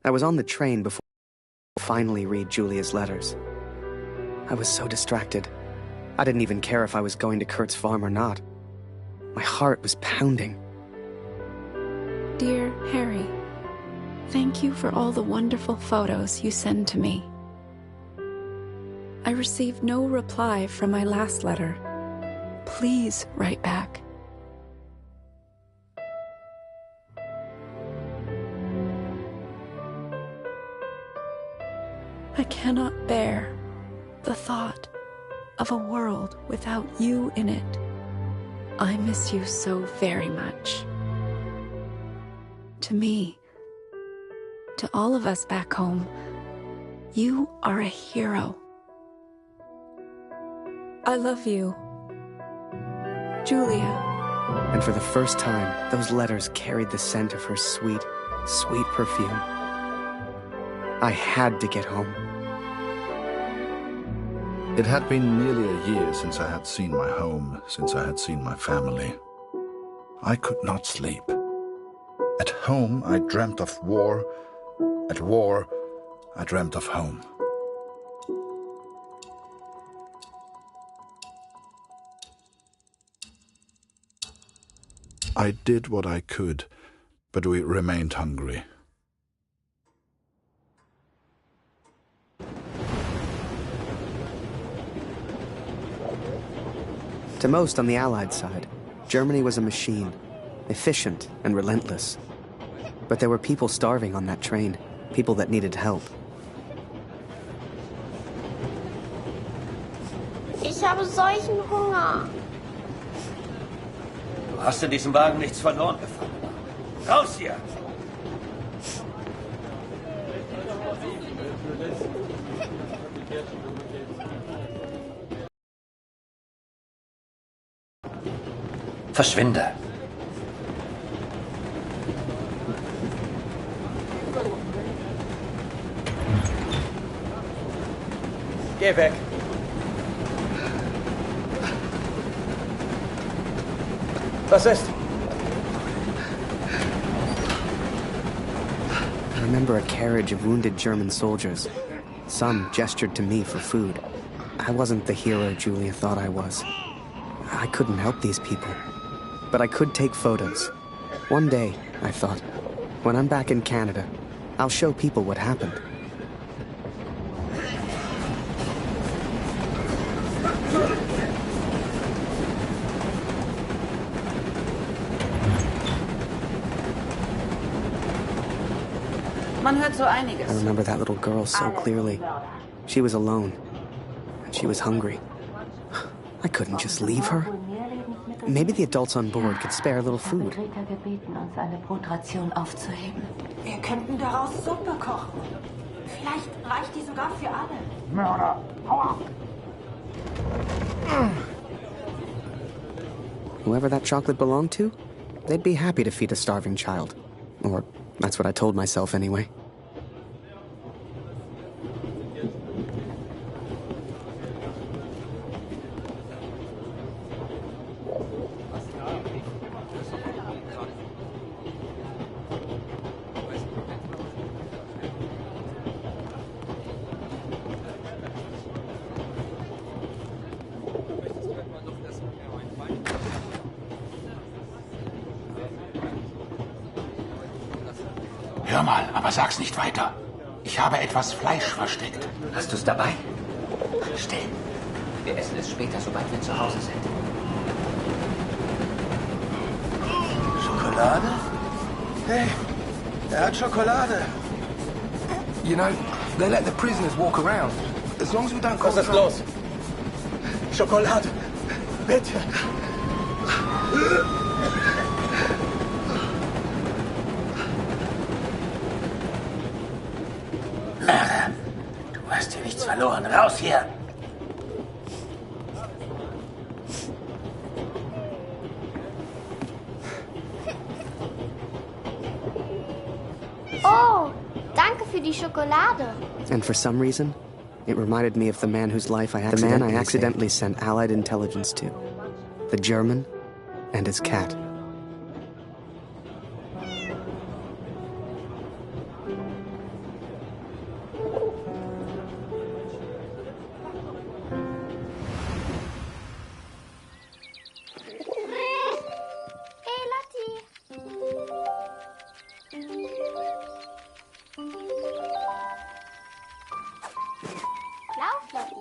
I was on the train before I finally read Julia's letters. I was so distracted. I didn't even care if I was going to Kurt's farm or not. My heart was pounding. Dear Harry, thank you for all the wonderful photos you send to me. I received no reply from my last letter. Please write back. I cannot bear the thought of a world without you in it. I miss you so very much. To me, to all of us back home, you are a hero. I love you, Julia. And for the first time, those letters carried the scent of her sweet, sweet perfume. I had to get home. It had been nearly a year since I had seen my home, since I had seen my family. I could not sleep. At home, I dreamt of war. At war, I dreamt of home. I did what I could, but we remained hungry. To most on the Allied side, Germany was a machine, efficient and relentless. But there were people starving on that train, people that needed help. Ich habe solchen Hunger. Du hast in diesem Wagen nichts verloren gefahren. Raus hier! Verschwinde! Geh weg! Was ist? I remember a carriage of wounded German soldiers. Some gestured to me for food. I wasn't the hero Julia thought I was. I couldn't help these people. But I could take photos. One day, I thought, when I'm back in Canada, I'll show people what happened. Man hört so einiges. I remember that little girl so clearly. She was alone, and she was hungry. I couldn't just leave her. Maybe the adults on board could spare a little food. Wir könnten daraus Suppe kochen. Vielleicht reicht die sogar für alle. Mörder, hau ab! Whoever that chocolate belonged to, they'd be happy to feed a starving child. Or that's what I told myself anyway. Hör mal, aber sag's nicht weiter. Ich habe etwas Fleisch versteckt. Hast du's dabei? Still. Wir essen es später, sobald wir zu Hause sind. Schokolade? Hey, hat Schokolade. You know, they let the prisoners walk around. As long as we don't cause Was ist los? Schokolade. Bitte. Du hast hier nichts verloren. Raus hier! Oh, danke für die Schokolade. And for some reason, it reminded me of the man whose life I accidentally sent Allied intelligence to. The German and his cat.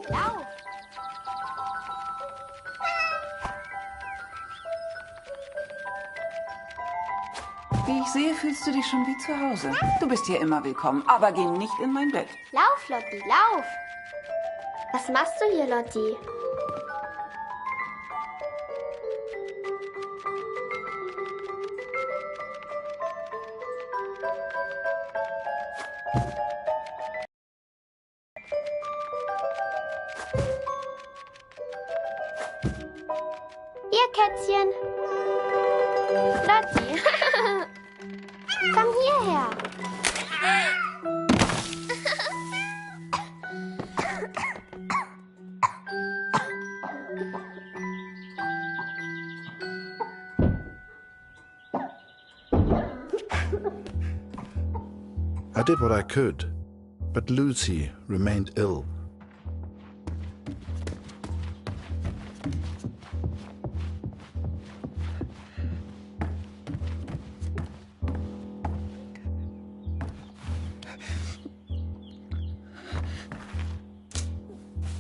Lauf! Wie ich sehe, fühlst du dich schon wie zu Hause. Du bist hier immer willkommen, aber geh nicht in mein Bett. Lauf, Lotti, lauf! Was machst du hier, Lotti? Hier, Kätzchen. Lotti. Komm hierher. I did what I could, but Lucy remained ill.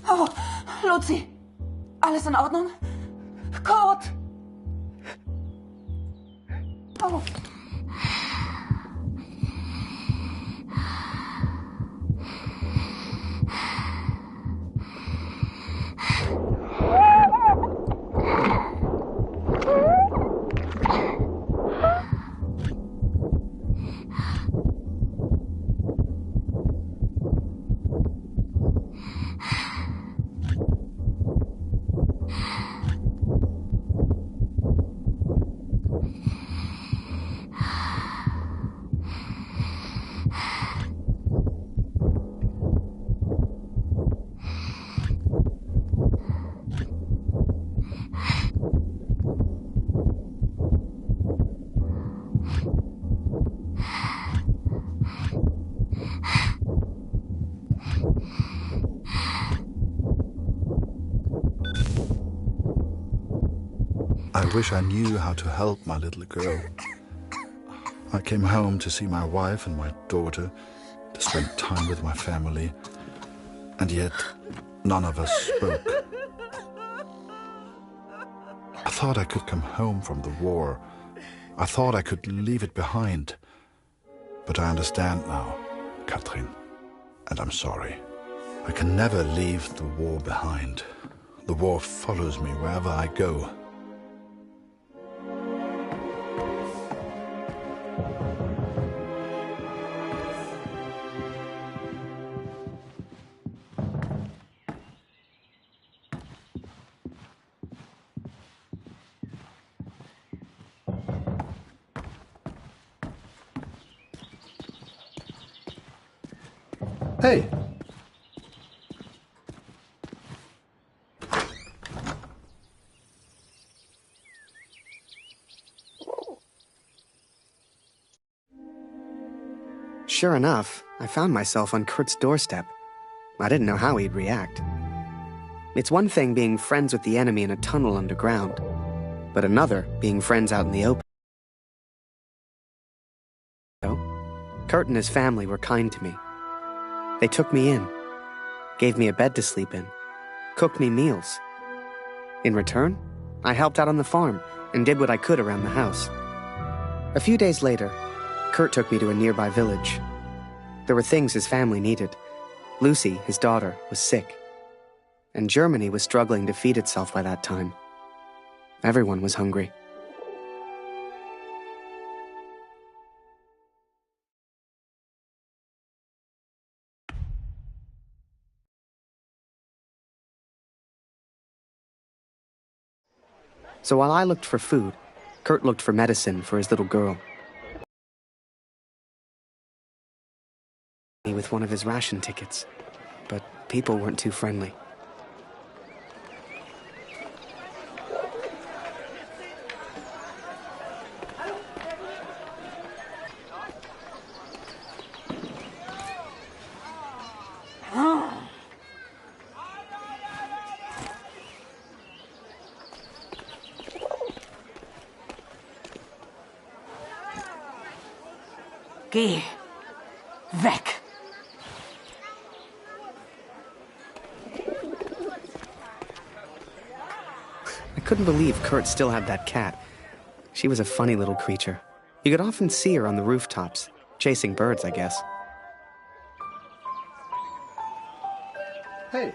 Oh, Lucy. Alles in Ordnung? Kurt! Oh. I wish I knew how to help my little girl. I came home to see my wife and my daughter, to spend time with my family, and yet none of us spoke. I thought I could come home from the war. I thought I could leave it behind. But I understand now, Katrin, and I'm sorry. I can never leave the war behind. The war follows me wherever I go. Hey! Sure enough, I found myself on Kurt's doorstep. I didn't know how he'd react. It's one thing being friends with the enemy in a tunnel underground, but another being friends out in the open. Kurt and his family were kind to me. They took me in, gave me a bed to sleep in, cooked me meals. In return, I helped out on the farm and did what I could around the house. A few days later, Kurt took me to a nearby village. There were things his family needed. Lucy, his daughter, was sick. And Germany was struggling to feed itself by that time. Everyone was hungry. So while I looked for food, Kurt looked for medicine for his little girl. With one of his ration tickets, but people weren't too friendly. Geh weg. couldn't believe Kurt still had that cat. She was a funny little creature. You could often see her on the rooftops, chasing birds, I guess. Hey.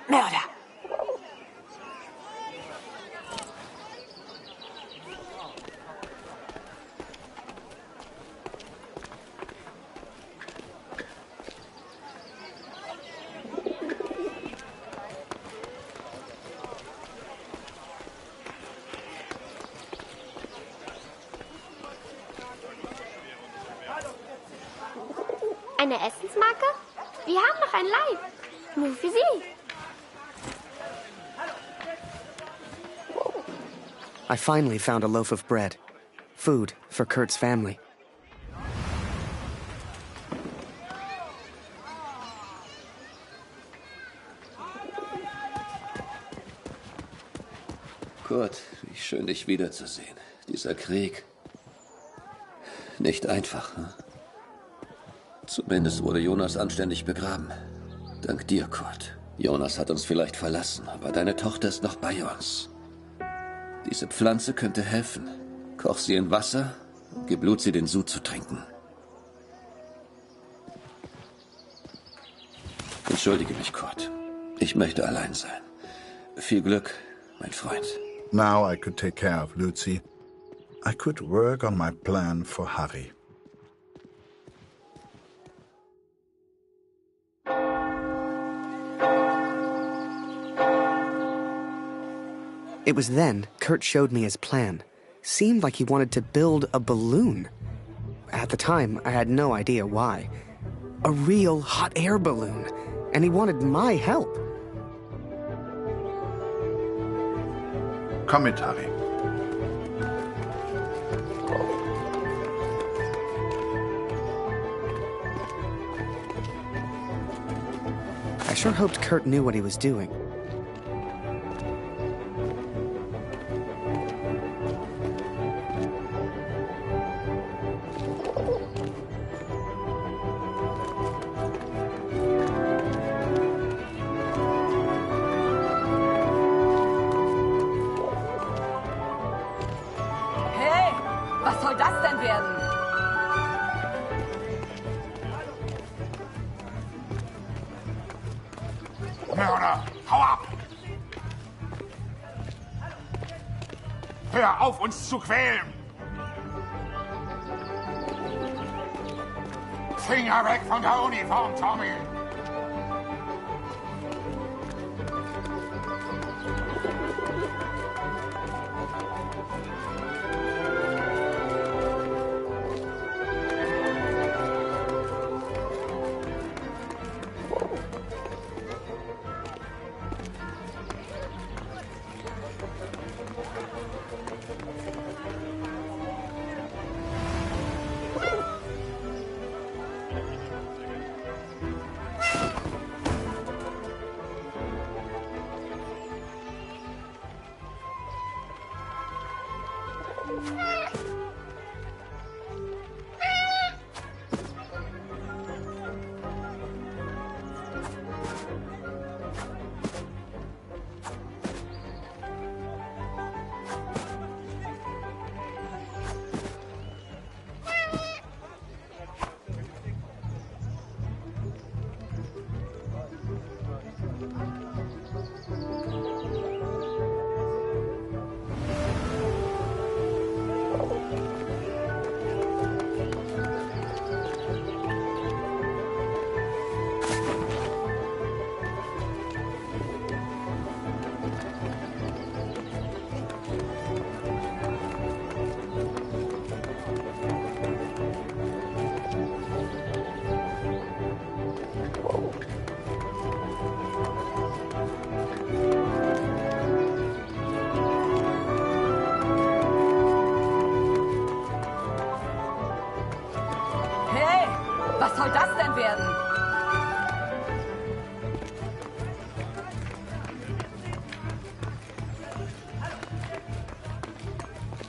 Mörder! Eine Essensmarke? Wir haben noch ein Leib. Nur für Sie. I finally found a loaf of bread. Food for Kurt's family. Kurt, wie schön, dich wiederzusehen. Dieser Krieg. Nicht einfach, hm? Zumindest wurde Jonas anständig begraben. Dank dir, Kurt. Jonas hat uns vielleicht verlassen, aber deine Tochter ist noch bei uns. Diese Pflanze könnte helfen. Koch sie in Wasser und gib Luzi den Sud zu trinken. Entschuldige mich, Kurt. Ich möchte allein sein. Viel Glück, mein Freund. Now I could take care of Luzi. I could work on my plan for Harry. It was then Kurt showed me his plan. Seemed like he wanted to build a balloon. At the time, I had no idea why. A real hot air balloon. And he wanted my help. Komm mit, Harry. I sure hoped Kurt knew what he was doing. Was soll das denn werden? Mörder, hau ab! Hör auf, uns zu quälen! Finger weg von der Uniform, Tommy!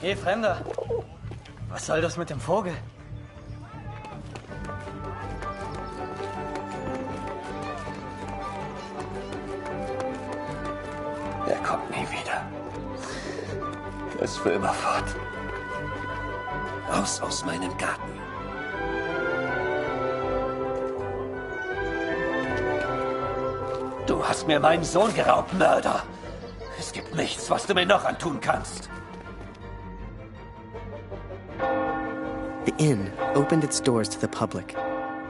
Hey, Fremder. Was soll das mit dem Vogel? Er kommt nie wieder. Er ist für immer fort. Raus aus meinem Garten. Du hast mir meinen Sohn geraubt, Mörder. Es gibt nichts, was du mir noch antun kannst. The inn opened its doors to the public.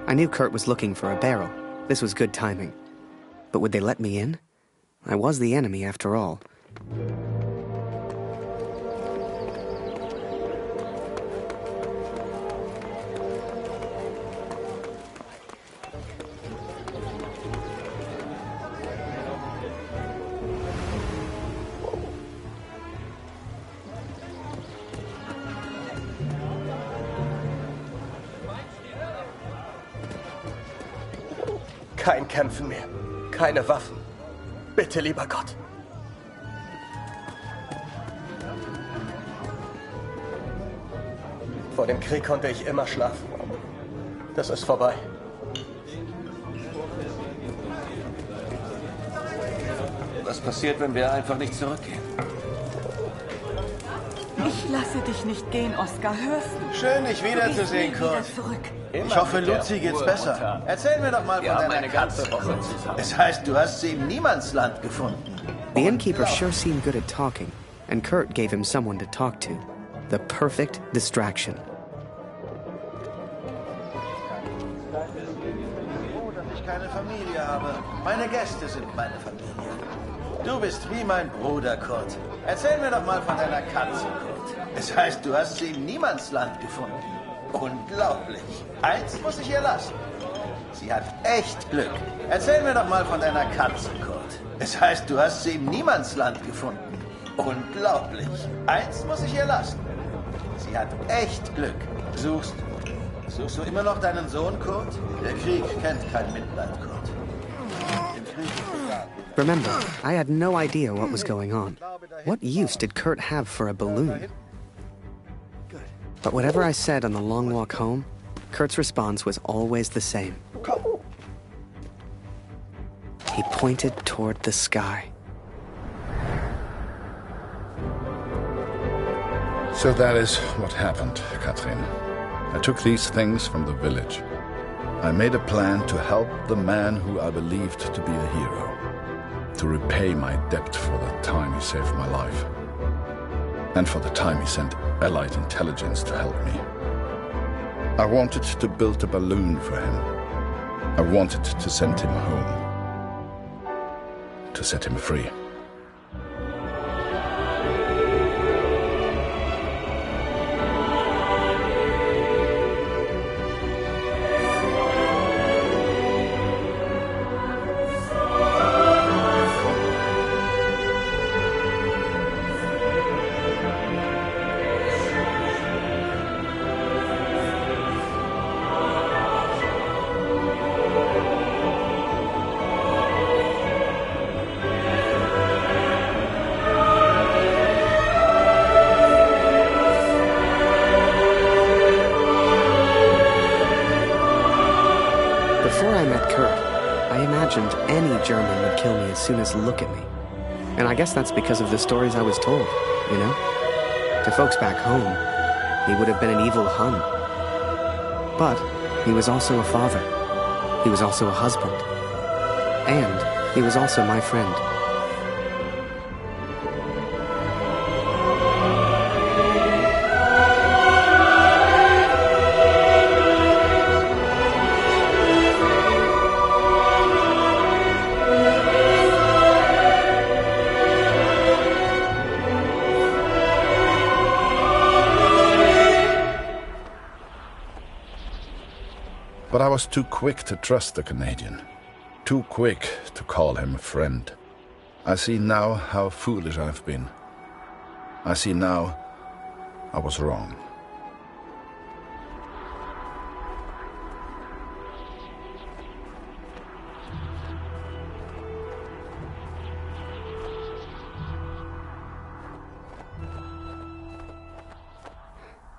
I knew Kurt was looking for a barrel. This was good timing. But would they let me in? I was the enemy, after all. Kein Kämpfen mehr. Keine Waffen. Bitte, lieber Gott. Vor dem Krieg konnte ich immer schlafen. Das ist vorbei. Was passiert, wenn wir einfach nicht zurückgehen? Ich lasse dich nicht gehen, Oskar. Hörst du? Schön, dich wiederzusehen, Kurt. Ich hoffe, Luzi geht's besser. Erzähl mir doch mal von deiner Katze. Es heißt, du hast sie im Niemandsland gefunden. The innkeeper sure seemed good at talking, and Kurt gave him someone to talk to. The perfect distraction. Dass ich keine Familie habe. Meine Gäste sind meine Familie. Du bist wie mein Bruder, Kurt. Erzähl mir doch mal von deiner Katze, Kurt. Es heißt, du hast sie im Niemandsland gefunden. Unglaublich. Eins muss ich ihr lassen. Sie hat echt Glück. Erzähl mir doch mal von deiner Katze, Kurt. Es heißt, du hast sie im Niemandsland gefunden. Unglaublich. Eins muss ich ihr lassen. Sie hat echt Glück. Suchst du immer noch deinen Sohn, Kurt? Der Krieg kennt kein Mitleid, Kurt. Im Krieg ist egal. Remember, I had no idea what was going on. What use did Kurt have for a balloon? But whatever I said on the long walk home, Kurt's response was always the same. He pointed toward the sky. So that is what happened, Katrin. I took these things from the village. I made a plan to help the man who I believed to be a hero, to repay my debt for the time he saved my life, and for the time he sent Allied intelligence to help me. I wanted to build a balloon for him. I wanted to send him home, to set him free. German would kill me as soon as look at me. And I guess that's because of the stories I was told, you know? To folks back home, he would have been an evil Hun. But he was also a father. He was also a husband. And he was also my friend. But I was too quick to trust the Canadian. Too quick to call him a friend. I see now how foolish I've been. I see now I was wrong.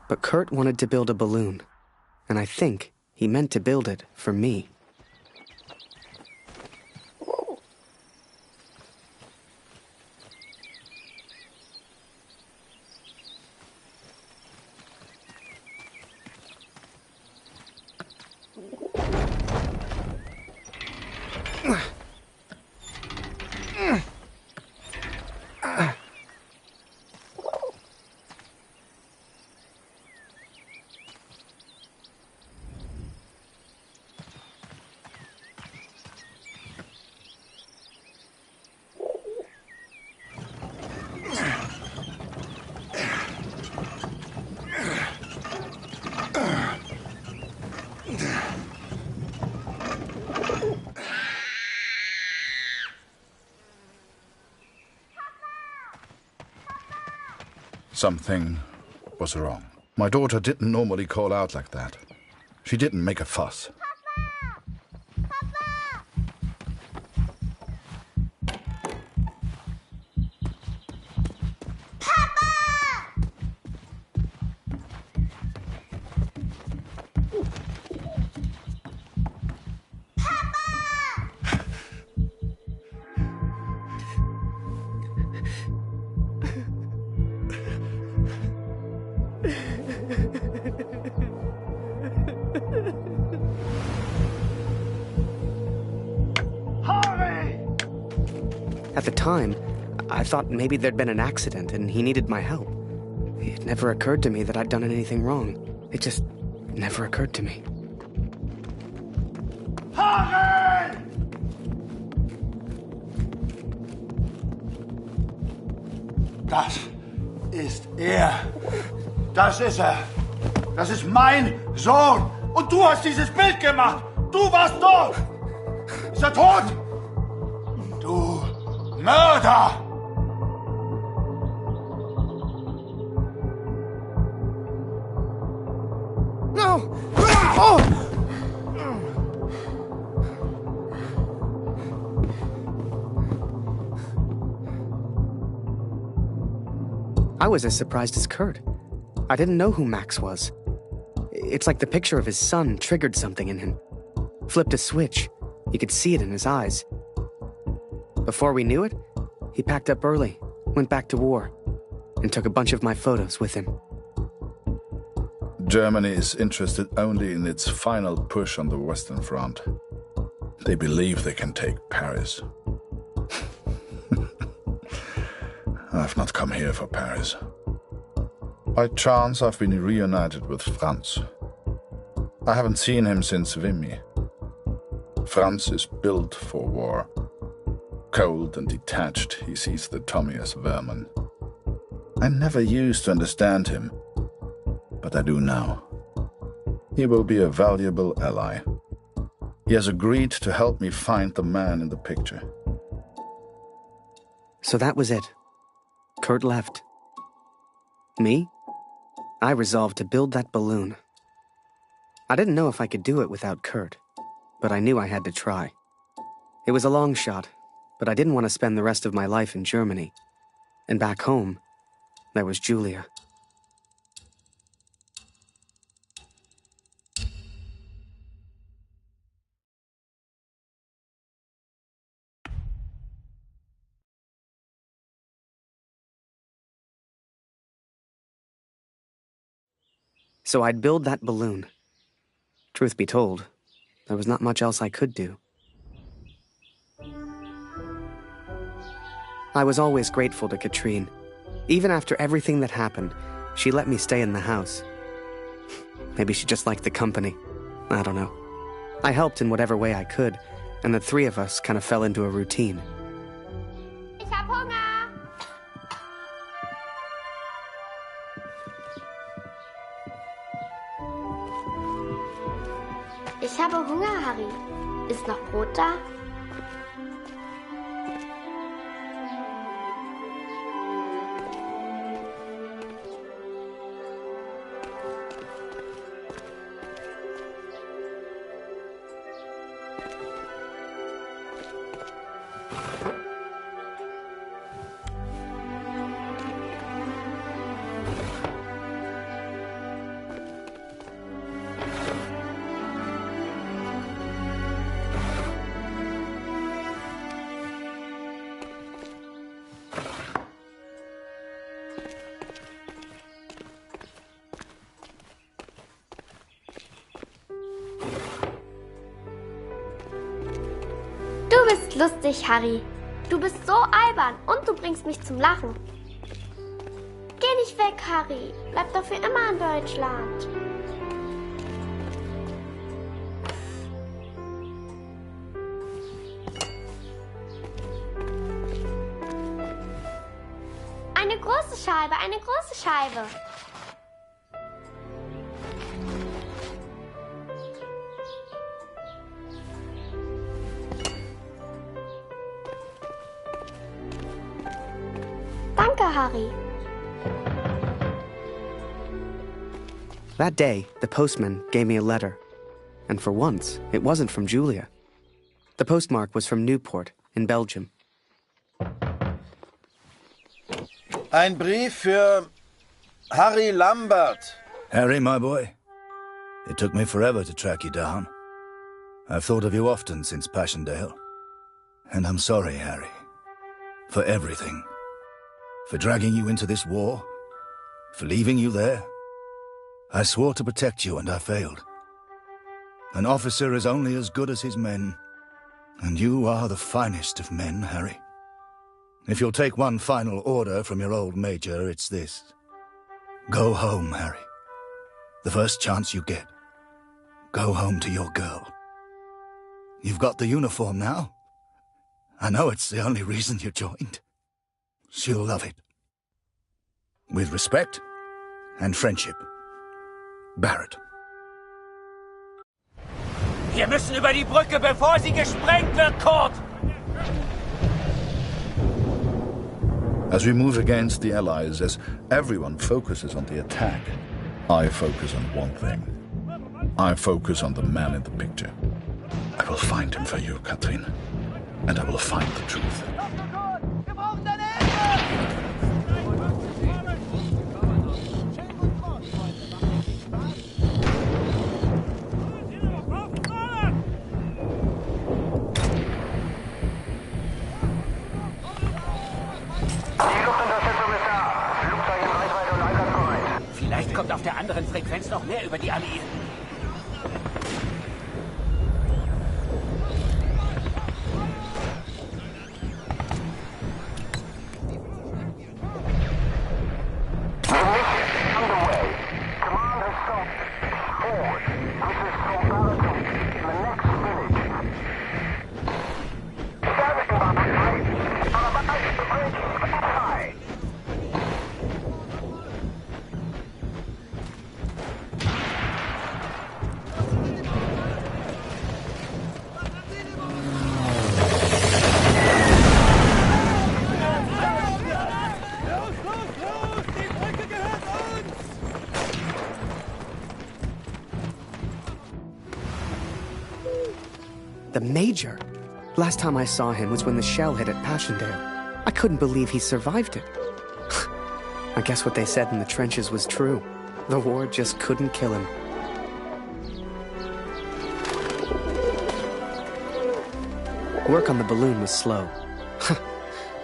But Kurt wanted to build a balloon, and I think he meant to build it for me. Something was wrong. My daughter didn't normally call out like that. She didn't make a fuss. At the time, I thought maybe there'd been an accident and he needed my help. It never occurred to me that I'd done anything wrong. It just never occurred to me. Harry! Das ist er. Das ist er. Das ist mein Sohn. Und du hast dieses Bild gemacht. Du warst dort. Ist er tot? Du Mörder! No! Oh! I was as surprised as Kurt. I didn't know who Max was. It's like the picture of his son triggered something in him. Flipped a switch. You could see it in his eyes. Before we knew it, he packed up early, went back to war, and took a bunch of my photos with him. Germany is interested only in its final push on the Western Front. They believe they can take Paris. I've not come here for Paris. By chance, I've been reunited with Franz. I haven't seen him since Vimy. Franz is built for war. Cold and detached, he sees the Tommy as vermin. I never used to understand him, but I do now. He will be a valuable ally. He has agreed to help me find the man in the picture. So that was it. Kurt left. Me? I resolved to build that balloon. I didn't know if I could do it without Kurt, but I knew I had to try. It was a long shot, but I didn't want to spend the rest of my life in Germany. And back home, there was Julia. So I'd build that balloon. Truth be told, there was not much else I could do. I was always grateful to Katrine. Even after everything that happened, she let me stay in the house. Maybe she just liked the company. I don't know. I helped in whatever way I could, and the three of us kind of fell into a routine. Ich hab Hunger! Ich habe Hunger, Harry. Ist noch Brot da? lustig, Harry. Du bist so albern und du bringst mich zum Lachen. Geh nicht weg, Harry. Bleib doch für immer in Deutschland. Eine große Scheibe, eine große Scheibe. Danke, Harry. That day, the postman gave me a letter. And for once, it wasn't from Julia. The postmark was from Newport, in Belgium. Ein Brief für Harry Lambert. Harry, my boy. It took me forever to track you down. I've thought of you often since Passchendaele. And I'm sorry, Harry. For everything. For dragging you into this war. For leaving you there. I swore to protect you and I failed. An officer is only as good as his men. And you are the finest of men, Harry. If you'll take one final order from your old major, it's this. Go home, Harry. The first chance you get. Go home to your girl. You've got the uniform now. I know it's the only reason you joined. She'll love it. With respect and friendship. Barrett. Wir müssen über die Brücke, bevor sie gesprengt wird, Kurt! As we move against the Allies, as everyone focuses on the attack, I focus on one thing. I focus on the man in the picture. I will find him for you, Katrin. And I will find the truth. Vielleicht kommt auf der anderen Frequenz noch mehr über die Alliierten. The Major! Last time I saw him was when the shell hit at Passchendaele. I couldn't believe he survived it. I guess what they said in the trenches was true. The war just couldn't kill him. Work on the balloon was slow.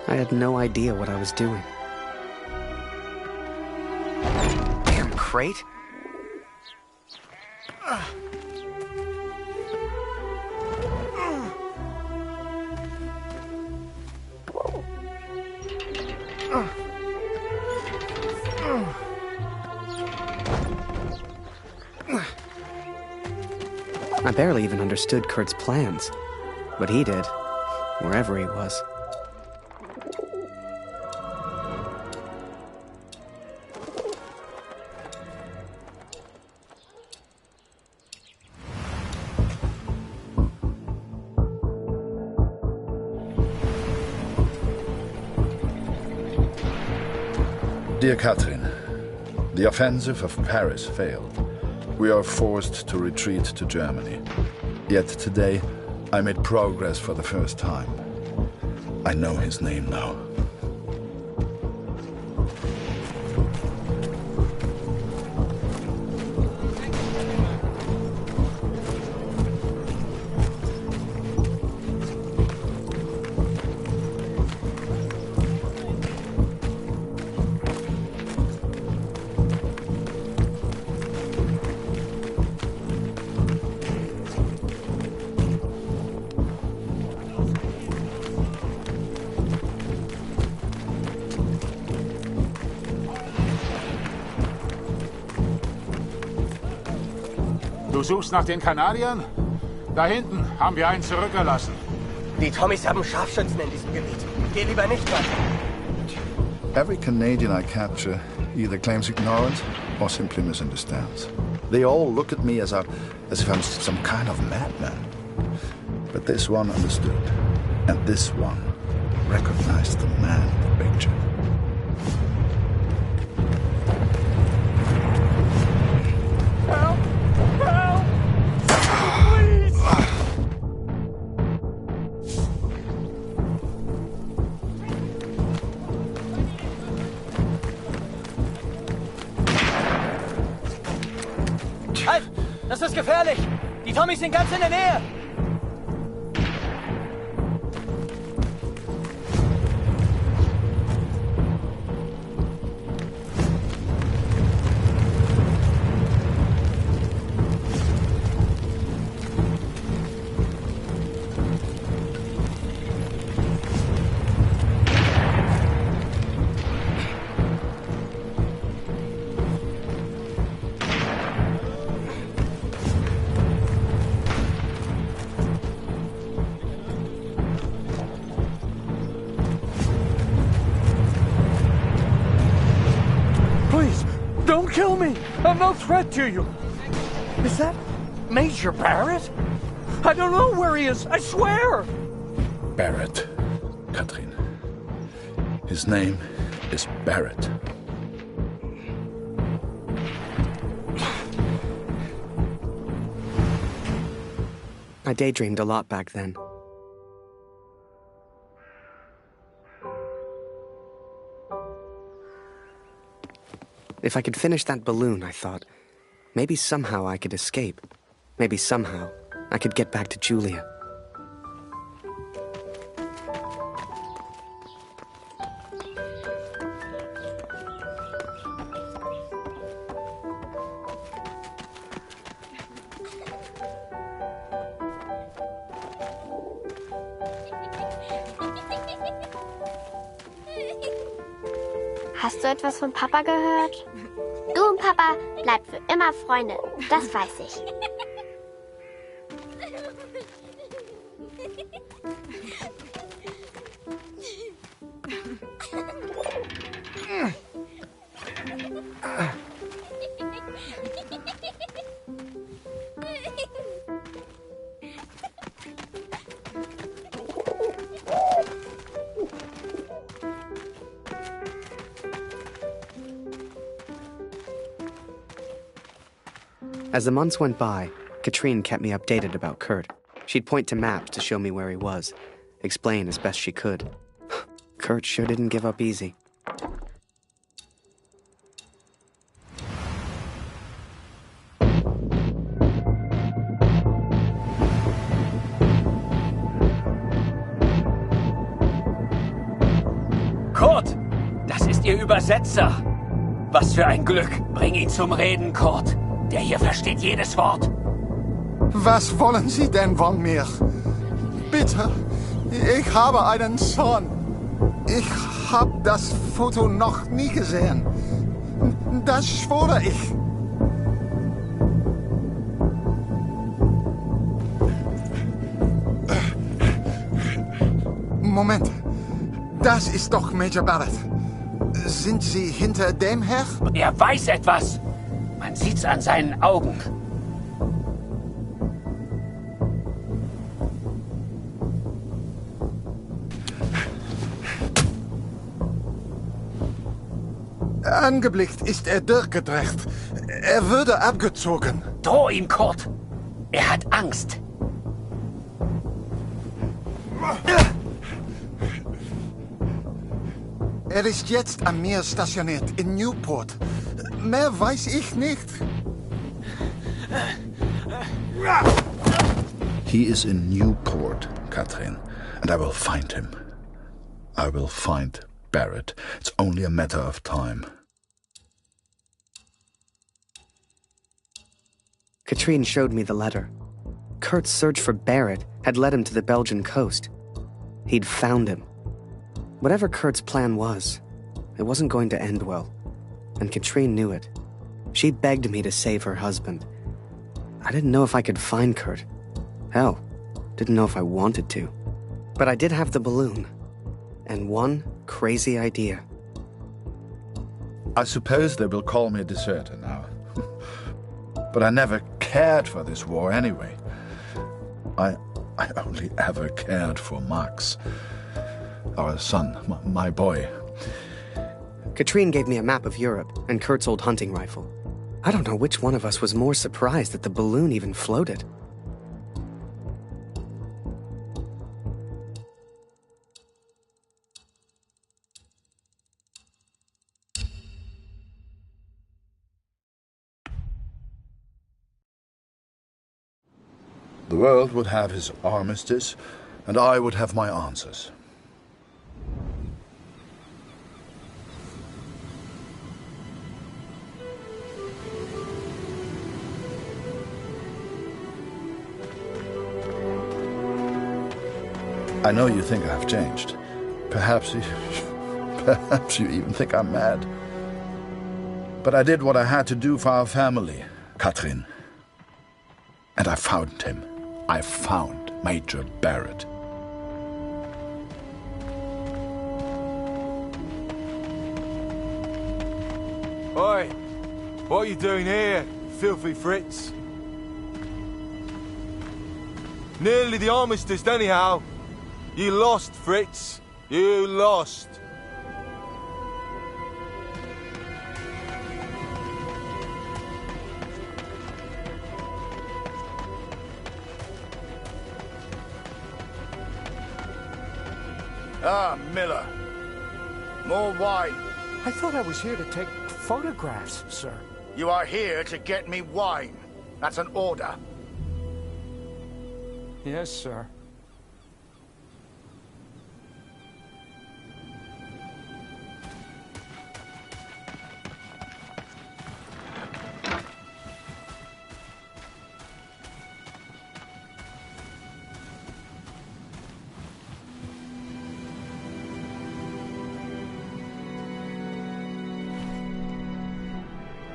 I had no idea what I was doing. Damn crate! I barely even understood Kurt's plans, but he did, wherever he was. Dear Katrin, the offensive of Paris failed. We are forced to retreat to Germany. Yet today, I made progress for the first time. I know his name now. Du suchst nach den Kanadiern? Da hinten haben wir einen zurückgelassen. Die Tommys haben Scharfschützen in diesem Gebiet. Geh lieber nicht weiter. Every Canadian I capture either claims ignorance or simply misunderstands. They all look at me as if I'm some kind of madman. But this one understood, and this one recognized the man in the picture. Help! Help! Please! Halt! Das ist gefährlich! Die Tommys sind ganz in der Nähe! Don't kill me! I'm no threat to you! Is that Major Barrett? I don't know where he is, I swear! Barrett, Katrin. His name is Barrett. I daydreamed a lot back then. If I could finish that balloon, I thought, maybe somehow I could escape. Maybe somehow I could get back to Julia. Hast du etwas von Papa gehört? Du und Papa bleibt für immer Freunde, das weiß ich. As the months went by, Katrine kept me updated about Kurt. She'd point to maps to show me where he was, explain as best she could. Kurt sure didn't give up easy. Kurt! Das ist Ihr Übersetzer! Was für ein Glück! Bring ihn zum Reden, Kurt! Der hier versteht jedes Wort. Was wollen Sie denn von mir? Bitte, ich habe einen Sohn. Ich habe das Foto noch nie gesehen. Das schwöre ich. Moment, das ist doch Major Barrett. Sind Sie hinter dem her? Er weiß etwas. Man sieht's an seinen Augen. Angeblickt ist er durchgedreht. Er würde abgezogen. Droh ihm, Kurt. Er hat Angst. Er ist jetzt am Meer stationiert, in Newport. Mehr weiß ich nicht. He is in Newport, Katrin, and I will find him. I will find Barrett. It's only a matter of time. Katrine showed me the letter. Kurt's search for Barrett had led him to the Belgian coast. He'd found him. Whatever Kurt's plan was, it wasn't going to end well. And Katrine knew it. She begged me to save her husband. I didn't know if I could find Kurt. Hell, didn't know if I wanted to. But I did have the balloon. And one crazy idea. I suppose they will call me a deserter now. But I never cared for this war anyway. I only ever cared for Max. Our son, my boy. Katrine gave me a map of Europe and Kurt's old hunting rifle. I don't know which one of us was more surprised that the balloon even floated. The world would have his armistice, and I would have my answers. I know you think I've changed. Perhaps you even think I'm mad. But I did what I had to do for our family, Katrin. And I found him. I found Major Barrett. Oi! What are you doing here, filthy Fritz? Nearly the armistice, anyhow. You lost, Fritz. You lost. Ah, Miller. More wine. I thought I was here to take photographs, sir. You are here to get me wine. That's an order. Yes, sir.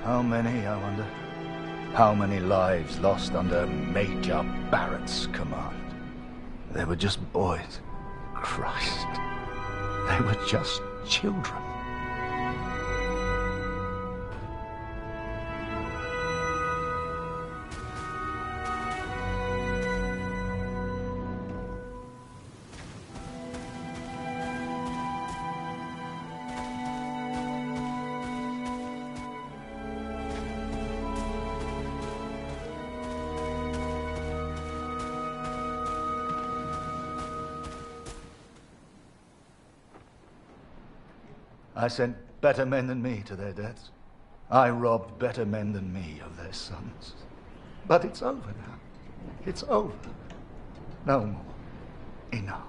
How many, I wonder? How many lives lost under Major Barrett's command? They were just boys. Christ. They were just children. I sent better men than me to their deaths. I robbed better men than me of their sons. But it's over now. It's over. No more. Enough.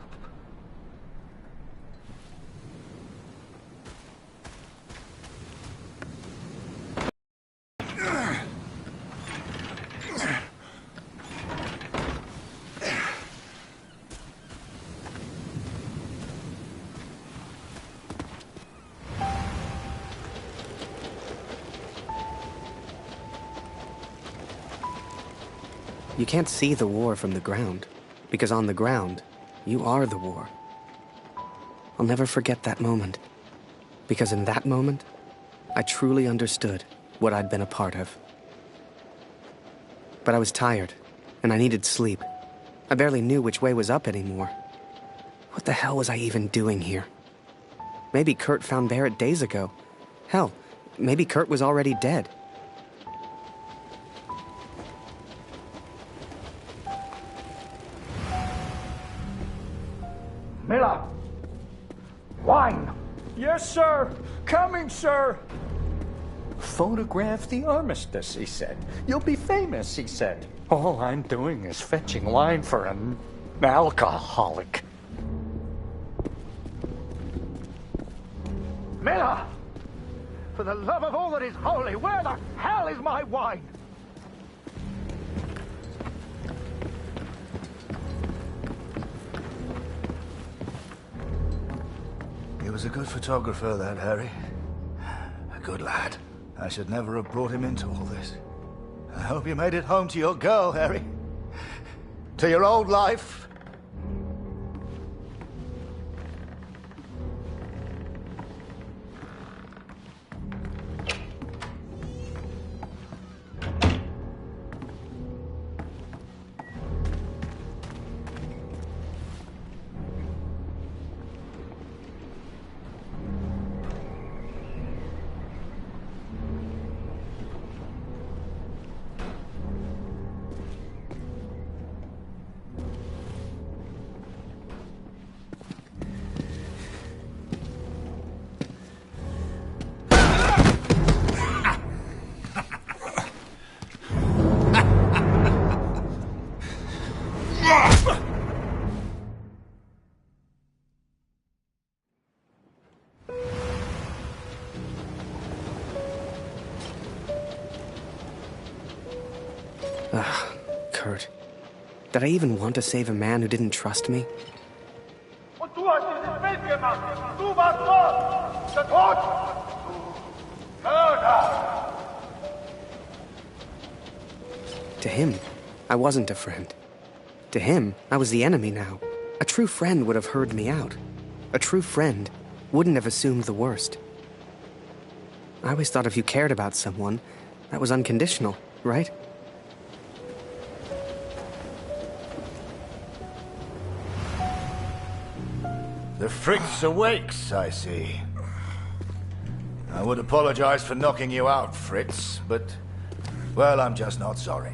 You can't see the war from the ground, because on the ground, you are the war. I'll never forget that moment, because in that moment, I truly understood what I'd been a part of. But I was tired, and I needed sleep. I barely knew which way was up anymore. What the hell was I even doing here? Maybe Kurt found Barrett days ago. Hell, maybe Kurt was already dead. Miller! Wine! Yes, sir! Coming, sir! Photograph the armistice, he said. You'll be famous, he said. All I'm doing is fetching wine for an alcoholic. Miller! For the love of all that is holy, where the hell is my wine? He was a good photographer, that Harry. A good lad. I should never have brought him into all this. I hope you made it home to your girl, Harry. To your old life. Kurt. Did I even want to save a man who didn't trust me? Und du hast dieses Bild gemacht. Du warst dort. Der Tod. Mörder. To him, I wasn't a friend. To him, I was the enemy now. A true friend would have heard me out. A true friend wouldn't have assumed the worst. I always thought if you cared about someone, that was unconditional, right? The Fritz awakes, I see. I would apologize for knocking you out, Fritz, but, well, I'm just not sorry.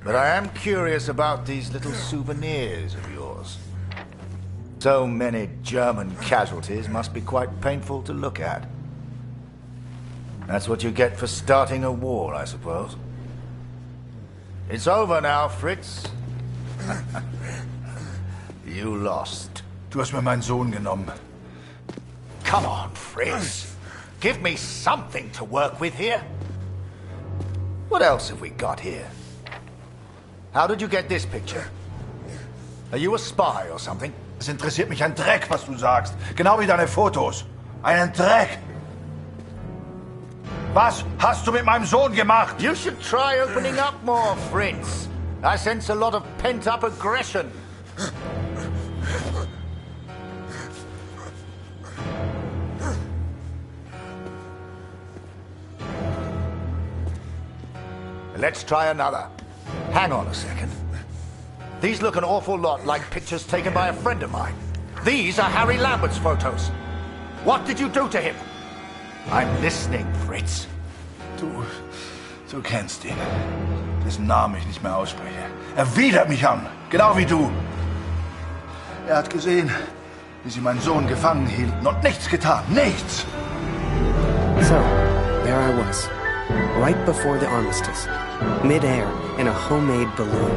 But I am curious about these little souvenirs of yours. So many German casualties must be quite painful to look at. That's what you get for starting a war, I suppose. It's over now, Fritz. You lost. Du hast mir meinen Sohn genommen. Come on, Fritz. Give me something to work with here. What else have we got here? How did you get this picture? Are you a spy or something? Es interessiert mich ein Dreck, was du sagst. Genau wie deine Fotos. Einen Dreck. Was hast du mit meinem Sohn gemacht? You should try opening up more, Fritz. I sense a lot of pent-up aggression. Let's try another. Hang on a second. These look an awful lot like pictures taken by a friend of mine. These are Harry Lambert's photos. What did you do to him? I'm listening, Fritz. Du kennst ihn. Dessen Namen ich nicht mehr ausspreche. Er widert mich an, genau wie du. Er hat gesehen, wie sie meinen Sohn gefangen hielten und nichts getan. Nichts! So, there I was. Right before the armistice. Mid-air in a homemade balloon.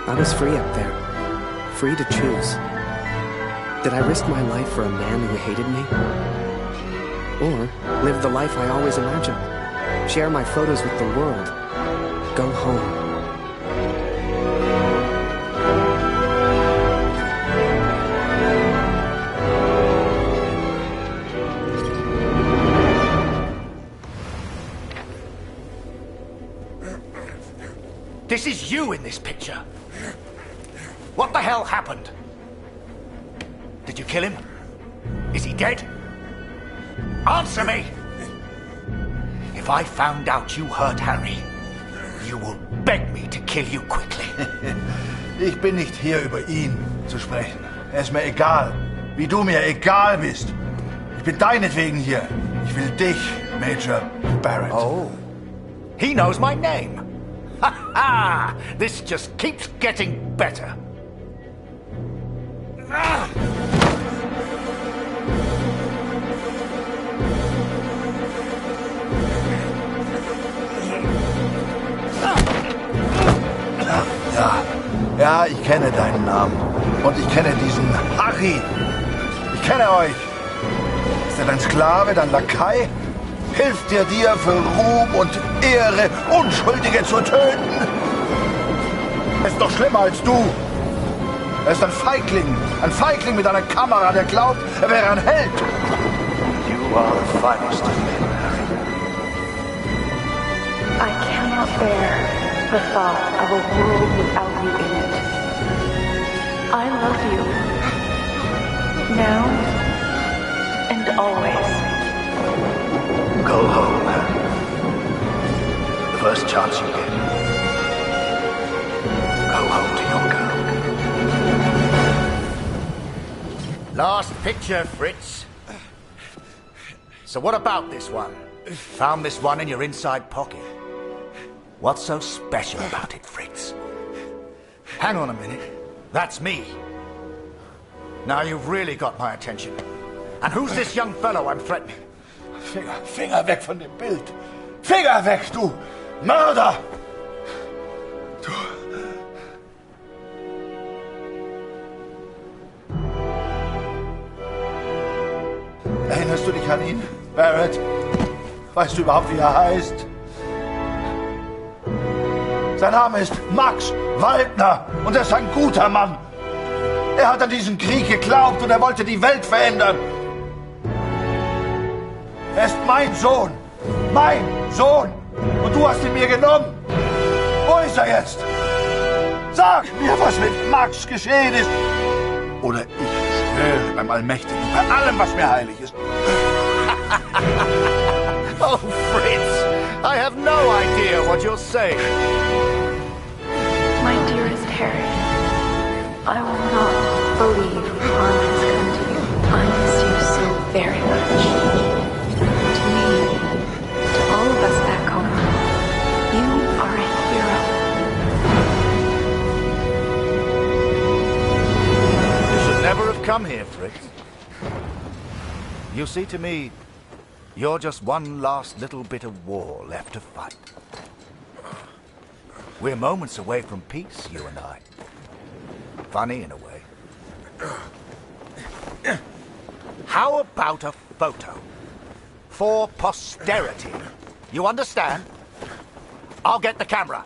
I was free up there. Free to choose. Did I risk my life for a man who hated me? Or live the life I always imagined? Share my photos with the world? Go home? This is you in this picture. What the hell happened? Did you kill him? Is he dead? Answer me! If I found out you hurt Harry, you will beg me to kill you quickly. Ich bin nicht hier, über ihn zu sprechen. Er ist mir egal, wie du mir egal bist. Ich bin deinetwegen hier. Ich will dich, Major Barrett. Oh, he knows my name. Ha ha! This just keeps getting better. Ja, ich kenne deinen Namen. Und ich kenne diesen Harry. Ich kenne euch. Ist er dein Sklave, dein Lakai? Hilft er dir für Ruhm und Ehre, Unschuldige zu töten? Er ist doch schlimmer als du. Er ist ein Feigling mit einer Kamera, der glaubt, er wäre ein Held. You are the finest of men, Harry. I cannot bear the thought of a world without you in it. I love you. Now and always. Go home, Harry. The first chance you get. Go home to your girl. Last picture, Fritz. So what about this one? Found this one in your inside pocket. What's so special about it, Fritz? Hang on a minute. That's me. Now you've really got my attention. And who's this young fellow I'm threatening? Finger weg von dem Bild. Finger weg, du Mörder! Du... Erinnerst du dich an ihn, Barrett? Weißt du überhaupt, wie er heißt? Sein Name ist Max Waldner und er ist ein guter Mann. Er hat an diesen Krieg geglaubt und er wollte die Welt verändern. Er ist mein Sohn. Mein Sohn. Und du hast ihn mir genommen. Wo ist er jetzt? Sag mir, was mit Max geschehen ist. Oder ich schwöre beim Allmächtigen, bei allem, was mir heilig ist. Oh, Fritz, I have no idea what you're saying. My dearest Harry, I will not believe harm has come to you. I miss you so very much. To me, to all of us back home, you are a hero. You should never have come here, Fritz. You see, to me, you're just one last little bit of war left to fight. We're moments away from peace, you and I. Funny in a way. How about a photo? For posterity. You understand? I'll get the camera.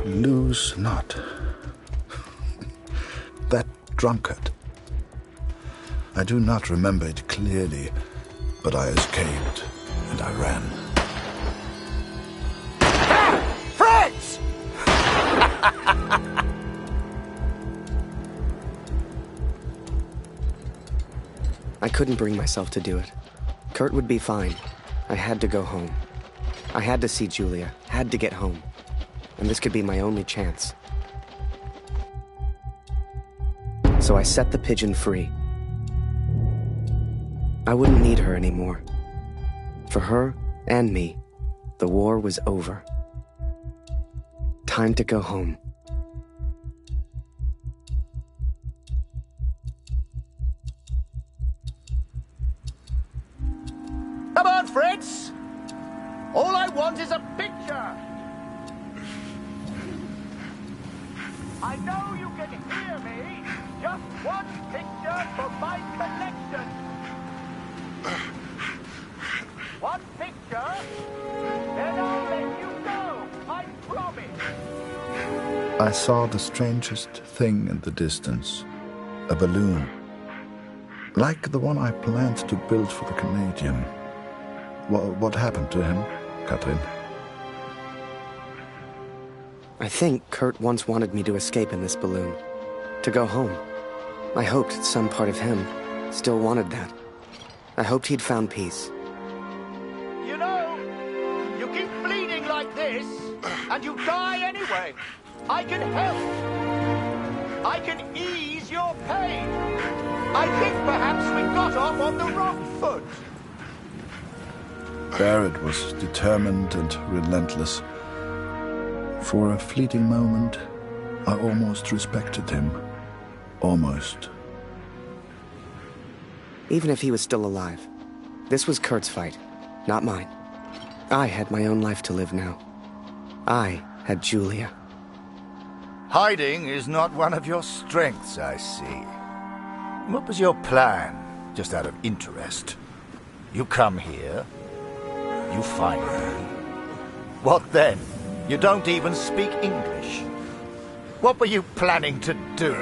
Lose not. That drunkard. I do not remember it clearly, but I escaped and I ran. Fritz! I couldn't bring myself to do it. Kurt would be fine. I had to go home. I had to see Julia, had to get home. And this could be my only chance. So I set the pigeon free. I wouldn't need her anymore. For her and me, the war was over. Time to go home. Come on, Fritz! All I want is a picture! I know you can hear me! Just one picture for my collection! One picture, then I'll let you go! I promise! I saw the strangest thing in the distance. A balloon. Like the one I planned to build for the Canadian. What happened to him, Katrin? I think Kurt once wanted me to escape in this balloon. To go home. I hoped some part of him still wanted that. I hoped he'd found peace. You know, you keep bleeding like this, and you die anyway. I can help. I can ease your pain. I think perhaps we got off on the wrong foot. Barrett was determined and relentless. For a fleeting moment, I almost respected him. Almost. Even if he was still alive, this was Kurt's fight, not mine. I had my own life to live now. I had Julia. Hiding is not one of your strengths, I see. What was your plan, just out of interest? You come here, you find me. What then? You don't even speak English. What were you planning to do?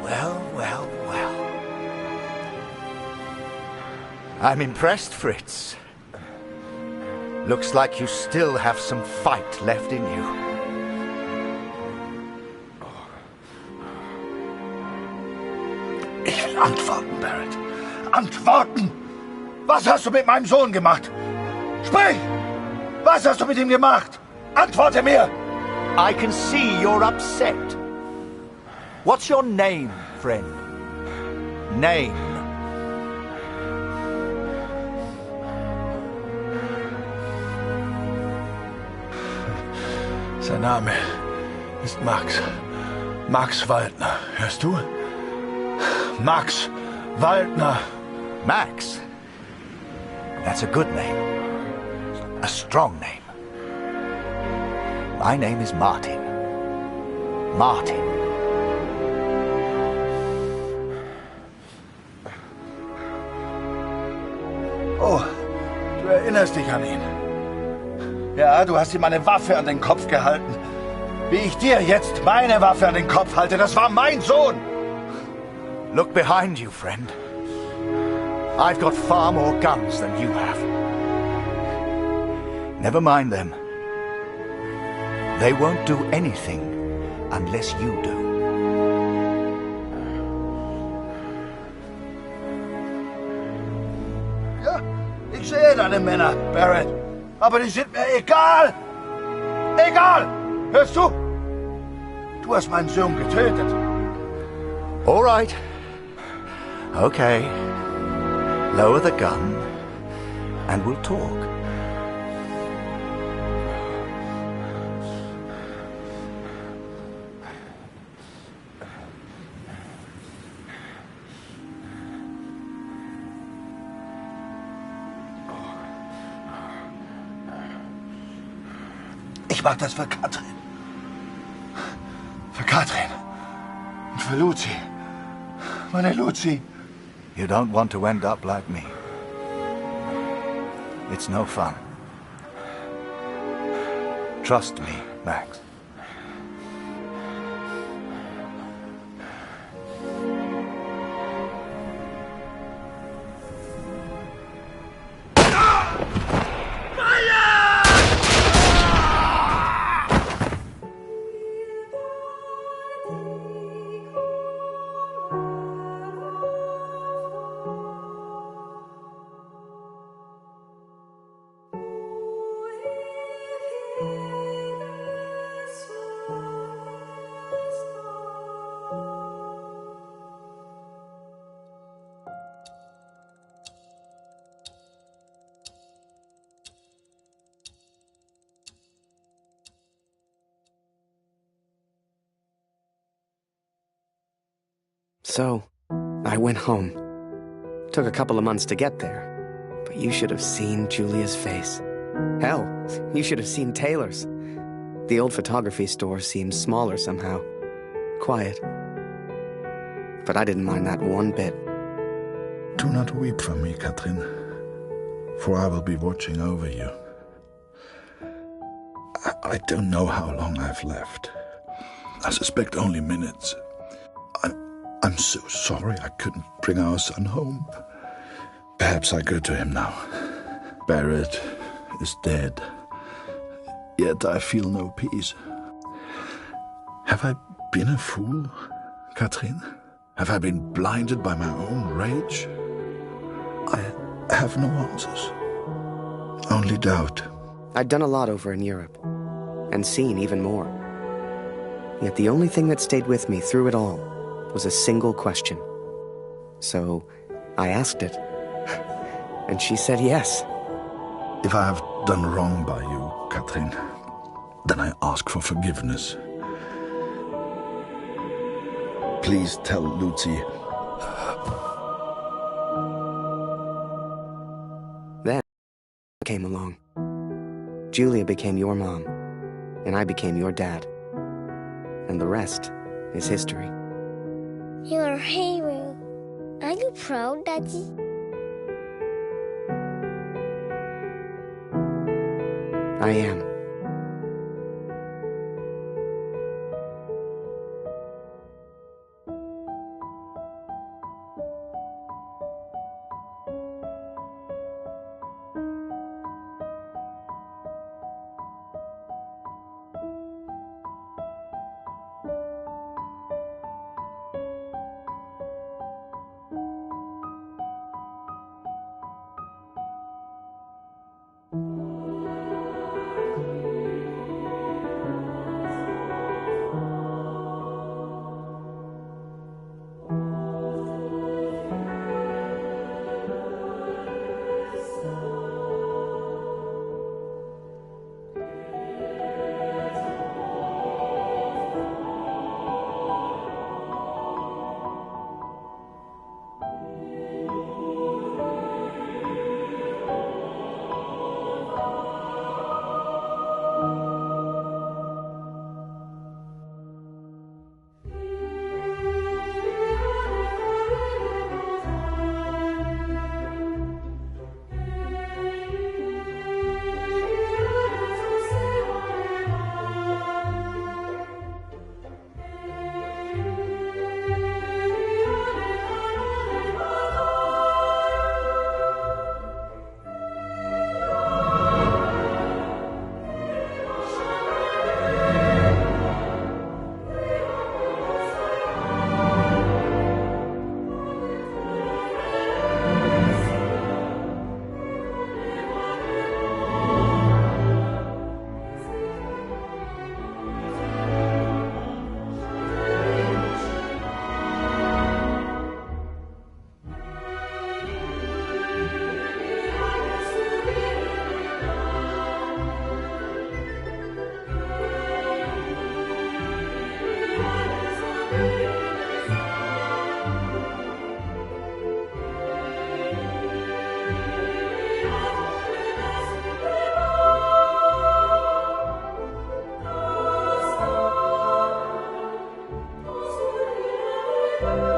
Well, well, well. I'm impressed, Fritz. Looks like you still have some fight left in you. Ich will antworten, Barrett. Antworten! Was hast du mit meinem Sohn gemacht? Sprich! Was hast du mit ihm gemacht? Antworte mir! I can see you're upset. What's your name, friend? Name. Sein Name ist Max. Max Waldner. Hörst du? Max Waldner. Max? That's a good name. A strong name. My name is Martin. Martin. Oh, du erinnerst dich an ihn. Ja, du hast ihm eine Waffe an den Kopf gehalten. Wie ich dir jetzt meine Waffe an den Kopf halte, das war mein Sohn! Look behind you, friend. I've got far more guns than you have. Never mind them. They won't do anything unless you do. Ja, ich sehe deine Männer, Barrett. Aber die sind mir egal! Egal! Hörst du? Du hast meinen Sohn getötet. All right. Okay. Lower the gun and we'll talk. Ich mach das für Katrin. Für Katrin. Und für Lucy. Meine Lucy. You don't want to end up like me. It's no fun. Trust me, Max. So, I went home. Took a couple of months to get there, but you should have seen Julia's face. Hell, you should have seen Taylor's. The old photography store seemed smaller somehow. Quiet. But I didn't mind that one bit. Do not weep for me, Katrin, for I will be watching over you. I don't know how long I've left. I suspect only minutes. I'm so sorry I couldn't bring our son home. Perhaps I go to him now. Barrett is dead. Yet I feel no peace. Have I been a fool, Katrin? Have I been blinded by my own rage? I have no answers. Only doubt. I'd done a lot over in Europe, and seen even more. Yet the only thing that stayed with me through it all was a single question. So I asked it, and she said yes. If I have done wrong by you, Katrin, then I ask for forgiveness. Please tell Lucy. Then came along. Julia became your mom, and I became your dad. And the rest is history. You're a hero. Are you proud, Daddy? I am. Bye.